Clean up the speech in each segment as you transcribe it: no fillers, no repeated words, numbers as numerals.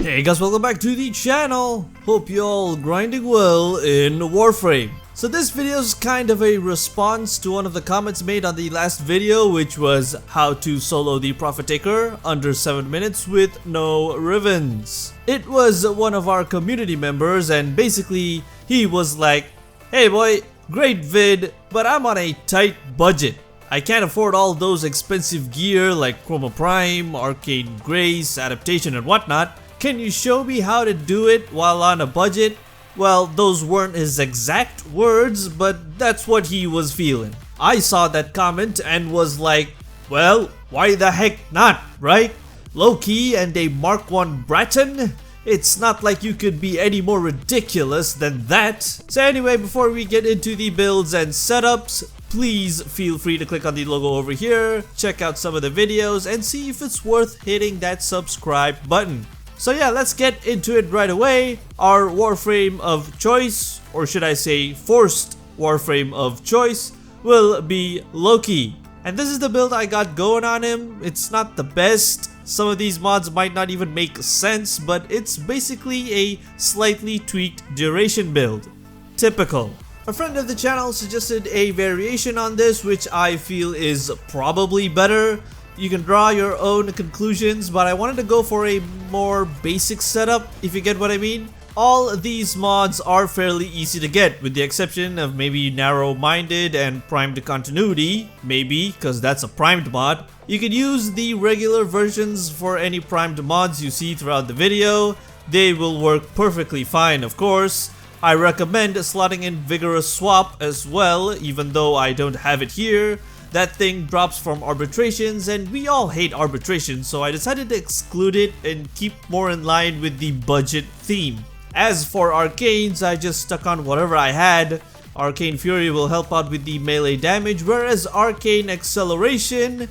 Hey guys, welcome back to the channel. Hope you all grinding well in Warframe. So this video is kind of a response to one of the comments made on the last video, which was how to solo the Profit Taker under 7 minutes with no ribbons. It was one of our community members, and basically he was like, hey boy, great vid, but I'm on a tight budget. I can't afford all those expensive gear like Chroma Prime, Arcane Grace, Adaptation and whatnot. Can you show me how to do it while on a budget? Well, those weren't his exact words, but that's what he was feeling. I saw that comment and was like, well, why the heck not, right? Loki and a Mark 1 BRATON? It's not like you could be any more ridiculous than that. So anyway, before we get into the builds and setups, please feel free to click on the logo over here, check out some of the videos, and see if it's worth hitting that subscribe button. So yeah, let's get into it right away. Our Warframe of choice, or should I say forced Warframe of choice, will be Loki. And this is the build I got going on him. It's not the best. Some of these mods might not even make sense, but it's basically a slightly tweaked duration build. Typical. A friend of the channel suggested a variation on this, which I feel is probably better. You can draw your own conclusions, but I wanted to go for a more basic setup, if you get what I mean. All these mods are fairly easy to get, with the exception of maybe narrow-minded and primed continuity, maybe, because that's a primed mod. You can use the regular versions for any primed mods you see throughout the video. They will work perfectly fine, of course. I recommend slotting in Vigorous Swap as well, even though I don't have it here. That thing drops from arbitrations, and we all hate arbitration, so I decided to exclude it and keep more in line with the budget theme. As for arcanes, I just stuck on whatever I had. Arcane Fury will help out with the melee damage, whereas Arcane Acceleration,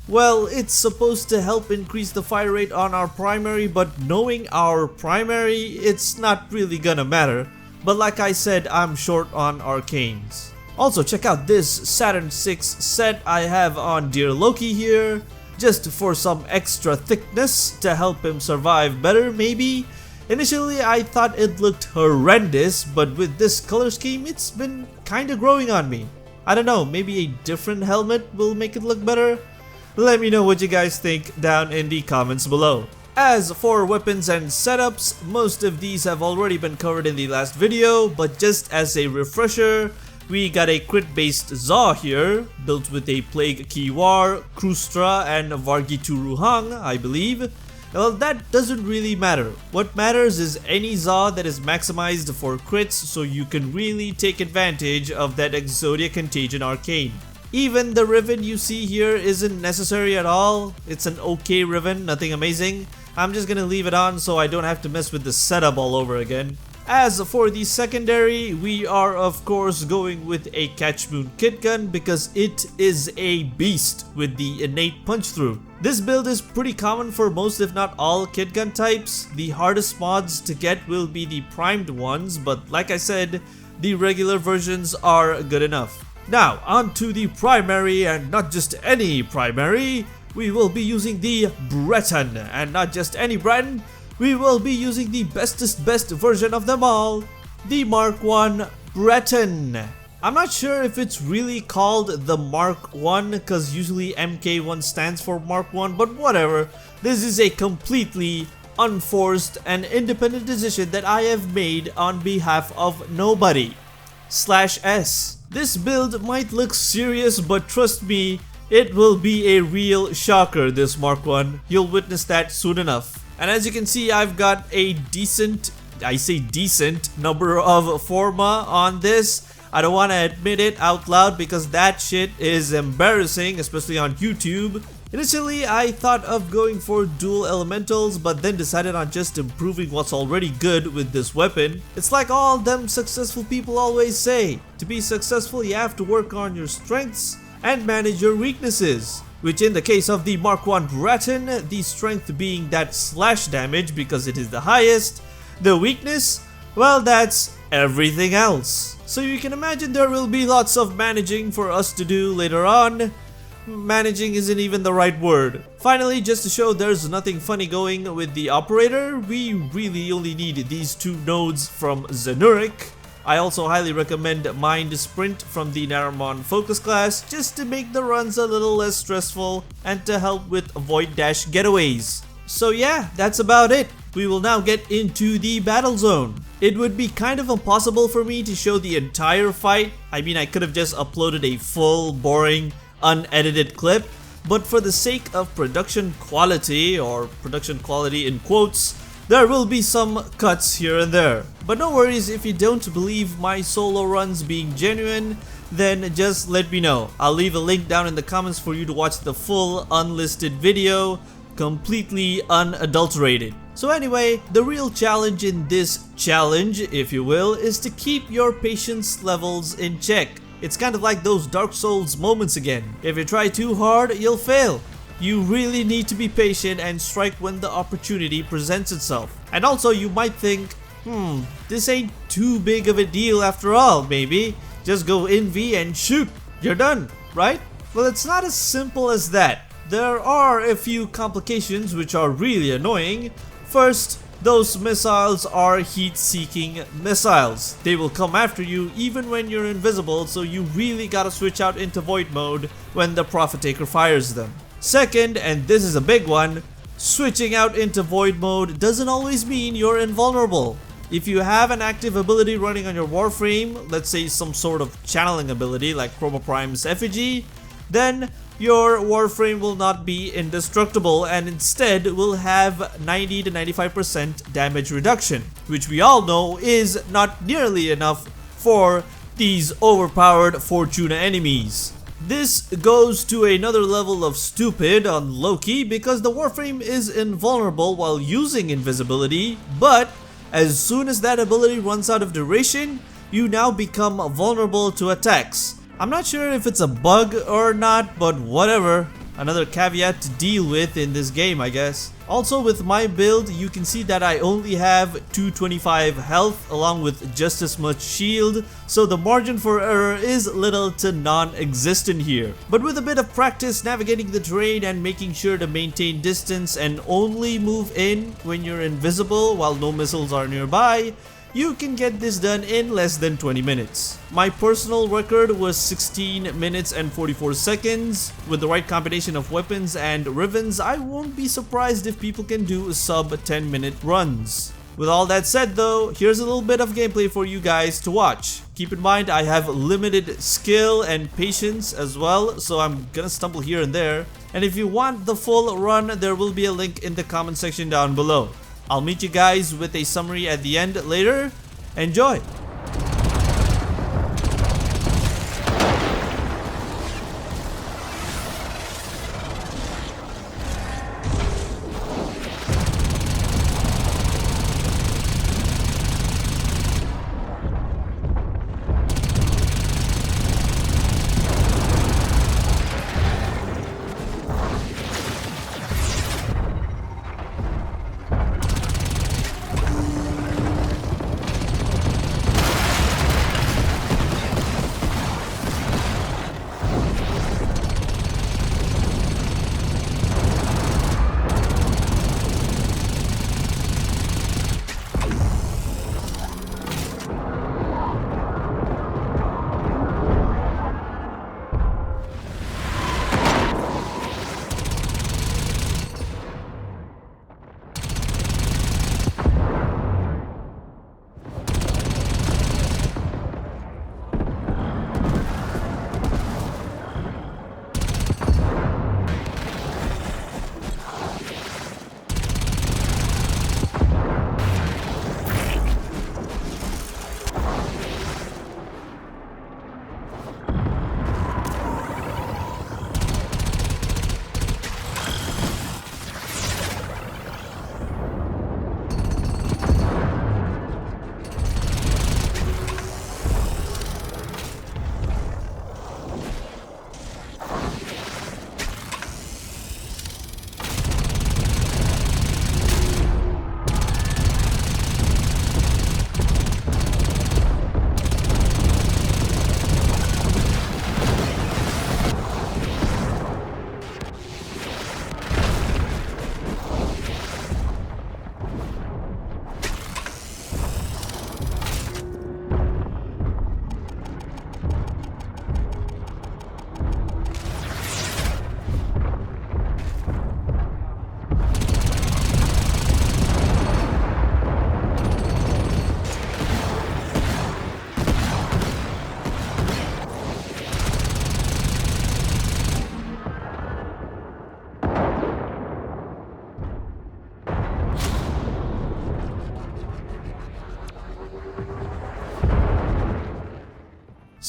well, it's supposed to help increase the fire rate on our primary, but knowing our primary, it's not really gonna matter. But like I said, I'm short on arcanes. Also, check out this Saturn 6 set I have on Dear Loki here, just for some extra thickness to help him survive better, maybe. Initially, I thought it looked horrendous, but with this color scheme, it's been kinda growing on me. I don't know, maybe a different helmet will make it look better? Let me know what you guys think down in the comments below. As for weapons and setups, most of these have already been covered in the last video, but just as a refresher, we got a crit-based Zaw here, built with a Plague Kiwar, Krustra, and Vargituruhang, I believe. Well, that doesn't really matter. What matters is any Zaw that is maximized for crits, so you can really take advantage of that Exodia Contagion Arcane. Even the Riven you see here isn't necessary at all. It's an okay Riven, nothing amazing. I'm just gonna leave it on so I don't have to mess with the setup all over again. As for the secondary, we are of course going with a Catch Moon Kit Gun because it is a beast with the innate punch through. This build is pretty common for most if not all Kit Gun types. The hardest mods to get will be the primed ones, but like I said, the regular versions are good enough. Now, on to the primary, and not just any primary. We will be using the BRATON, and not just any BRATON. We will be using the bestest best version of them all, the Mark 1 BRATON. I'm not sure if it's really called the Mark 1 because usually MK1 stands for Mark 1, but whatever. This is a completely unforced and independent decision that I have made on behalf of nobody. /S. This build might look serious, but trust me, it will be a real shocker, this Mark 1. You'll witness that soon enough. And as you can see, I've got a decent, I say decent, number of forma on this. I don't want to admit it out loud because that shit is embarrassing, especially on YouTube. Initially, I thought of going for dual elementals, but then decided on just improving what's already good with this weapon. It's like all them successful people always say. To be successful, you have to work on your strengths and manage your weaknesses. Which in the case of the Mark 1 BRATON, the strength being that slash damage because it is the highest. The weakness? Well, that's everything else. So you can imagine there will be lots of managing for us to do later on. managing isn't even the right word. Finally, just to show there's nothing funny going with the operator, we really only need these 2 nodes from Zenuric. I also highly recommend Mind Sprint from the Naramon Focus class just to make the runs a little less stressful and to help with Void Dash getaways. So yeah, that's about it. We will now get into the battle zone. It would be kind of impossible for me to show the entire fight. I mean, I could have just uploaded a full, boring, unedited clip, but for the sake of production quality, or production quality in quotes, there will be some cuts here and there. But no worries, if you don't believe my solo runs being genuine, then just let me know. I'll leave a link down in the comments for you to watch the full unlisted video, completely unadulterated. So anyway, the real challenge in this challenge, if you will, is to keep your patience levels in check. It's kind of like those Dark Souls moments again. If you try too hard, you'll fail. You really need to be patient and strike when the opportunity presents itself. And also you might think, this ain't too big of a deal after all, maybe. Just go in V and shoot. You're done, right? Well, it's not as simple as that. There are a few complications which are really annoying. First, those missiles are heat-seeking missiles. They will come after you even when you're invisible, so you really gotta switch out into void mode when the Prophet Taker fires them. Second, and this is a big one, switching out into void mode doesn't always mean you're invulnerable. If you have an active ability running on your Warframe, let's say some sort of channeling ability like Chroma Prime's effigy, then your Warframe will not be indestructible and instead will have 90 to 95% damage reduction, which we all know is not nearly enough for these overpowered Fortuna enemies. This goes to another level of stupid on Loki because the Warframe is invulnerable while using invisibility, but as soon as that ability runs out of duration, you now become vulnerable to attacks. I'm not sure if it's a bug or not, but whatever. Another caveat to deal with in this game, I guess. Also, with my build, you can see that I only have 225 health along with just as much shield, so the margin for error is little to non-existent here. But with a bit of practice navigating the terrain and making sure to maintain distance and only move in when you're invisible while no missiles are nearby, you can get this done in less than 20 minutes. My personal record was 16 minutes and 44 seconds. With the right combination of weapons and ribbons, I won't be surprised if people can do sub 10-minute runs. With all that said though, here's a little bit of gameplay for you guys to watch. Keep in mind I have limited skill and patience as well, so I'm gonna stumble here and there. And if you want the full run, there will be a link in the comment section down below. I'll meet you guys with a summary at the end later. Enjoy!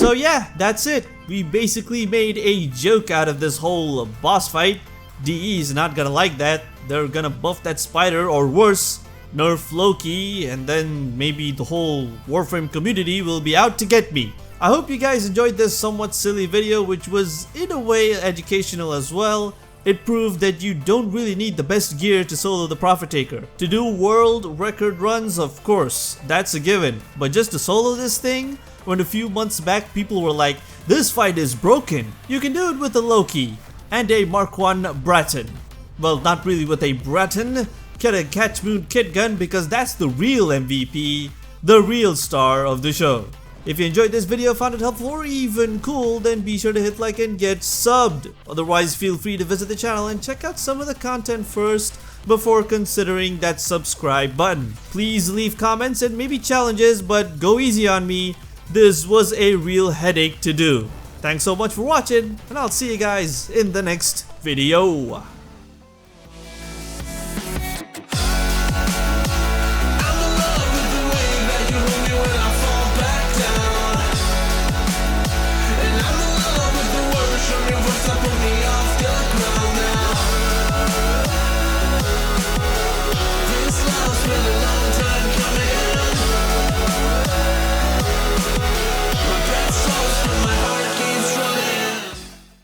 So yeah, that's it. We basically made a joke out of this whole boss fight. DE is not gonna like that. They're gonna buff that spider, or worse, nerf Loki, and then maybe the whole Warframe community will be out to get me. I hope you guys enjoyed this somewhat silly video, which was in a way educational as well. It proved that you don't really need the best gear to solo the Profit Taker. To do world record runs, of course, that's a given. But just to solo this thing, when a few months back people were like, this fight is broken, you can do it with a Loki and a Mark 1 BRATON. Well, not really with a BRATON, get a Catch Moon kit gun, because that's the real MVP, the real star of the show. If you enjoyed this video, found it helpful, or even cool, then be sure to hit like and get subbed. Otherwise, feel free to visit the channel and check out some of the content first before considering that subscribe button. Please leave comments and maybe challenges, but go easy on me. This was a real headache to do. Thanks so much for watching, and I'll see you guys in the next video.